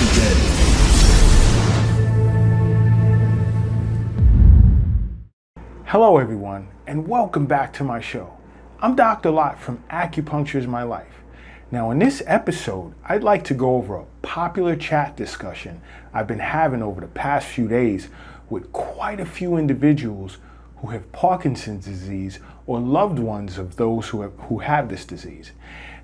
begin. Hello everyone, and welcome back to my show. I'm Dr. Lott from Acupuncture is My Life. Now in this episode, I'd like to go over a popular chat discussion I've been having over the past few days with quite a few individuals who have Parkinson's disease or loved ones of those who have this disease.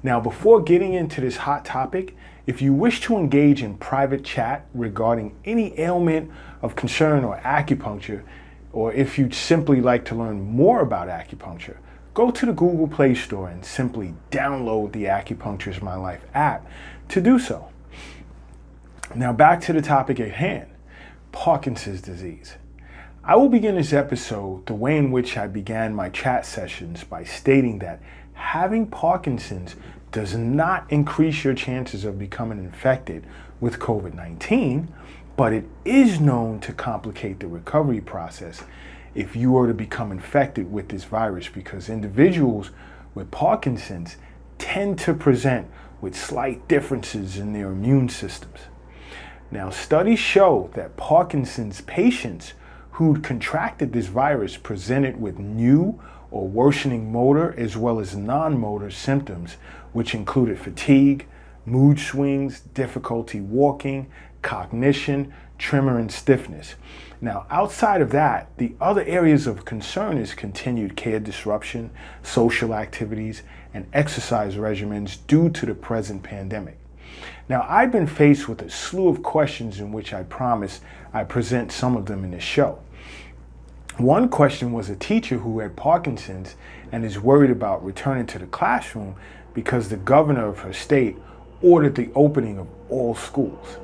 Now before getting into this hot topic, if you wish to engage in private chat regarding any ailment of concern or acupuncture, or if you'd simply like to learn more about acupuncture, go to the Google Play Store and simply download the Acupuncture is My Life app to do so. Now back to the topic at hand, Parkinson's disease. I will begin this episode the way in which I began my chat sessions by stating that having Parkinson's does not increase your chances of becoming infected with COVID-19, but it is known to complicate the recovery process if you were to become infected with this virus, because individuals with Parkinson's tend to present with slight differences in their immune systems. Now, studies show that Parkinson's patients who'd contracted this virus presented with new or worsening motor as well as non-motor symptoms, which included fatigue, mood swings, difficulty walking, cognition, tremor, and stiffness. Now, outside of that, the other areas of concern is continued care disruption, social activities, and exercise regimens due to the present pandemic. Now, I've been faced with a slew of questions in which I promise I present some of them in this show. One question was a teacher who had Parkinson's and is worried about returning to the classroom because the governor of her state ordered the opening of all schools.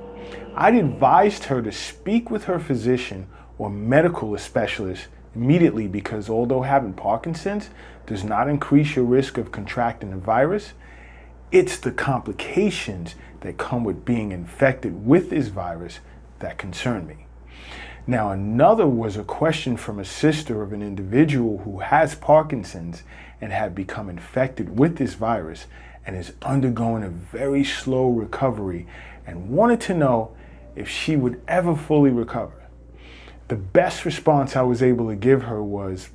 I'd advised her to speak with her physician or medical specialist immediately because although having Parkinson's does not increase your risk of contracting the virus, it's the complications that come with being infected with this virus that concern me. Now, another was a question from a sister of an individual who has Parkinson's and had become infected with this virus and is undergoing a very slow recovery and wanted to know if she would ever fully recover. The best response I was able to give her was,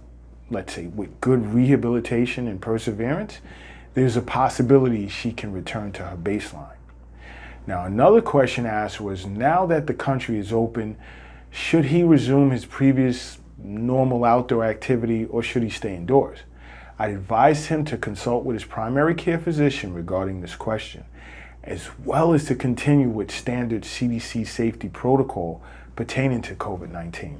let's say, with good rehabilitation and perseverance, there's a possibility she can return to her baseline. Now, another question asked was, now that the country is open, should he resume his previous normal outdoor activity or should he stay indoors? I advised him to consult with his primary care physician regarding this question, as well as to continue with standard CDC safety protocol pertaining to COVID-19.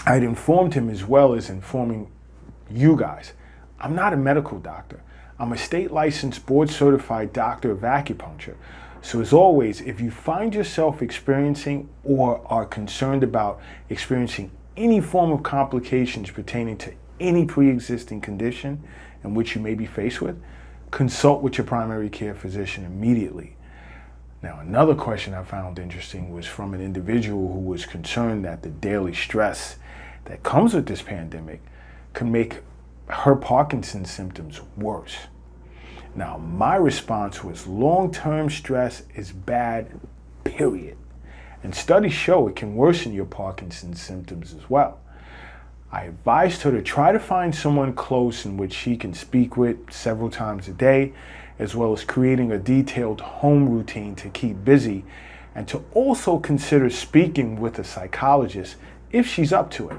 I had informed him as well as informing you guys, I'm not a medical doctor. I'm a state licensed board certified doctor of acupuncture. So as always, if you find yourself experiencing or are concerned about experiencing any form of complications pertaining to any pre-existing condition in which you may be faced with, consult with your primary care physician immediately. Now, another question I found interesting was from an individual who was concerned that the daily stress that comes with this pandemic could make her Parkinson's symptoms worse. Now, my response was long-term stress is bad, period. And studies show it can worsen your Parkinson's symptoms as well. I advised her to try to find someone close in which she can speak with several times a day, as well as creating a detailed home routine to keep busy, and to also consider speaking with a psychologist if she's up to it.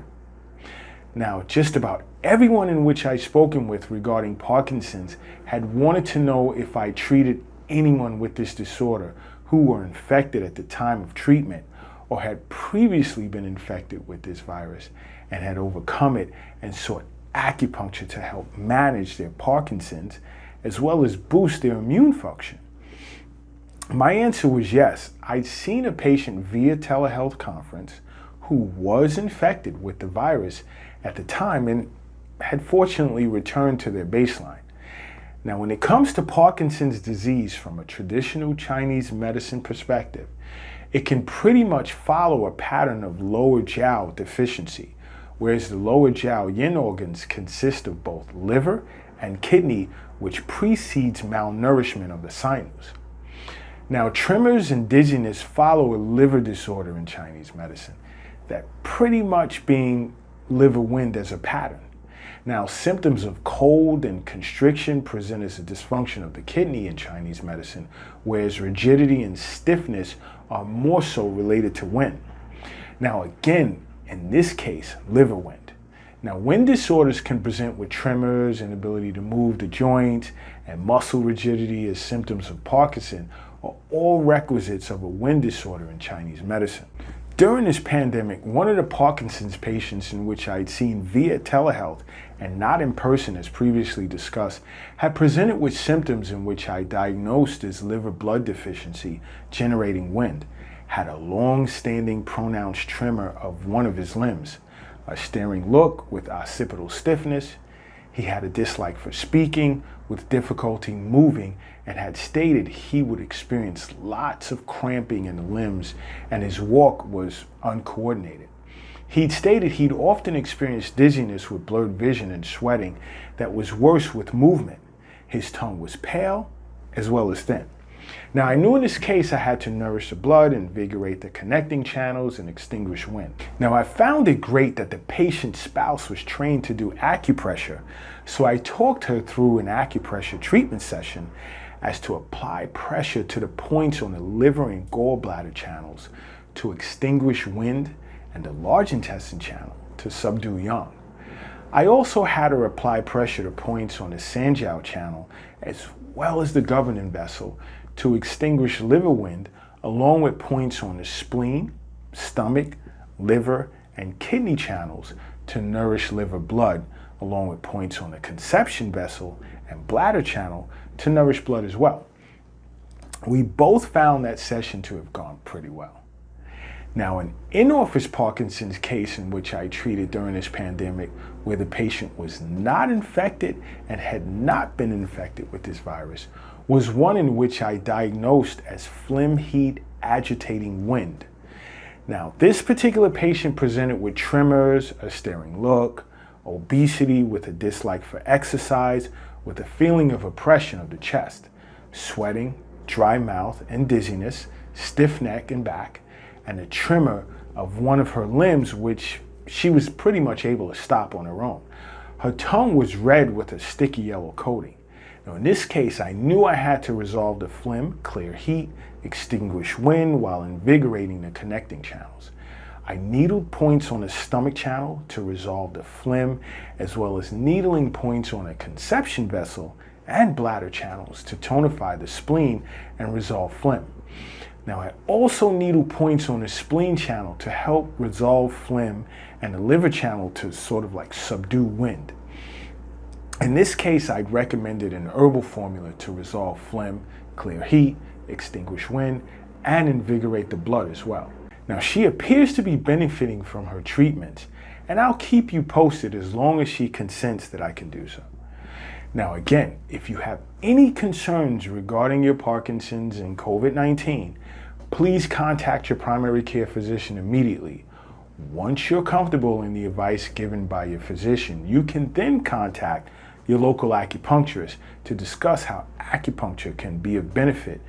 Now, just about everyone in which I've spoken with regarding Parkinson's had wanted to know if I treated anyone with this disorder who were infected at the time of treatment or had previously been infected with this virus and had overcome it and sought acupuncture to help manage their Parkinson's as well as boost their immune function. My answer was yes. I'd seen a patient via telehealth conference who was infected with the virus at the time and had fortunately returned to their baseline. Now, when it comes to Parkinson's disease from a traditional Chinese medicine perspective, it can pretty much follow a pattern of lower jiao deficiency, whereas the lower jiao yin organs consist of both liver and kidney, which precedes malnourishment of the sinus. Now, tremors and dizziness follow a liver disorder in Chinese medicine, that pretty much being liver wind as a pattern. Now, symptoms of cold and constriction present as a dysfunction of the kidney in Chinese medicine, whereas rigidity and stiffness are more so related to wind. Now, again, in this case, liver wind. Now, wind disorders can present with tremors, inability to move the joints, and muscle rigidity as symptoms of Parkinson are all requisites of a wind disorder in Chinese medicine. During this pandemic, one of the Parkinson's patients in which I'd seen via telehealth and not in person as previously discussed, had presented with symptoms in which I diagnosed as liver blood deficiency generating wind, had a long-standing pronounced tremor of one of his limbs, a staring look with occipital stiffness. He had a dislike for speaking with difficulty moving and had stated he would experience lots of cramping in the limbs and his walk was uncoordinated. He'd stated he'd often experienced dizziness with blurred vision and sweating that was worse with movement. His tongue was pale as well as thin. Now, I knew in this case I had to nourish the blood, invigorate the connecting channels, and extinguish wind. Now, I found it great that the patient's spouse was trained to do acupressure, so I talked her through an acupressure treatment session as to apply pressure to the points on the liver and gallbladder channels to extinguish wind and the large intestine channel to subdue yang. I also had her apply pressure to points on the Sanjiao channel as well as the governing vessel to extinguish liver wind, along with points on the spleen, stomach, liver, and kidney channels to nourish liver blood, along with points on the conception vessel and bladder channel to nourish blood as well. We both found that session to have gone pretty well. Now, an in-office Parkinson's case in which I treated during this pandemic, where the patient was not infected and had not been infected with this virus, was one in which I diagnosed as phlegm heat agitating wind. Now, this particular patient presented with tremors, a staring look, obesity with a dislike for exercise, with a feeling of oppression of the chest, sweating, dry mouth and dizziness, stiff neck and back, and a tremor of one of her limbs, which she was pretty much able to stop on her own. Her tongue was red with a sticky yellow coating. Now, in this case, I knew I had to resolve the phlegm, clear heat, extinguish wind while invigorating the connecting channels. I needled points on the stomach channel to resolve the phlegm, as well as needling points on a conception vessel and bladder channels to tonify the spleen and resolve phlegm. Now, I also needle points on the spleen channel to help resolve phlegm and the liver channel to sort of like subdue wind. In this case, I'd recommended an herbal formula to resolve phlegm, clear heat, extinguish wind, and invigorate the blood as well. Now, she appears to be benefiting from her treatment, and I'll keep you posted as long as she consents that I can do so. Now, again, if you have any concerns regarding your Parkinson's and COVID-19, please contact your primary care physician immediately. Once you're comfortable in the advice given by your physician, you can then contact your local acupuncturist to discuss how acupuncture can be of benefit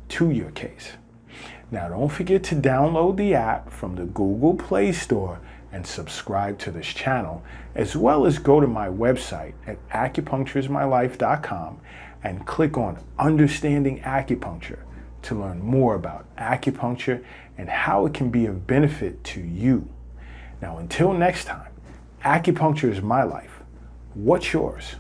to your case. Now, don't forget to download the app from the Google Play Store and subscribe to this channel, as well as go to my website at acupunctureismylife.com and click on Understanding Acupuncture to learn more about acupuncture and how it can be of benefit to you. Now, until next time, acupuncture is my life. What's yours?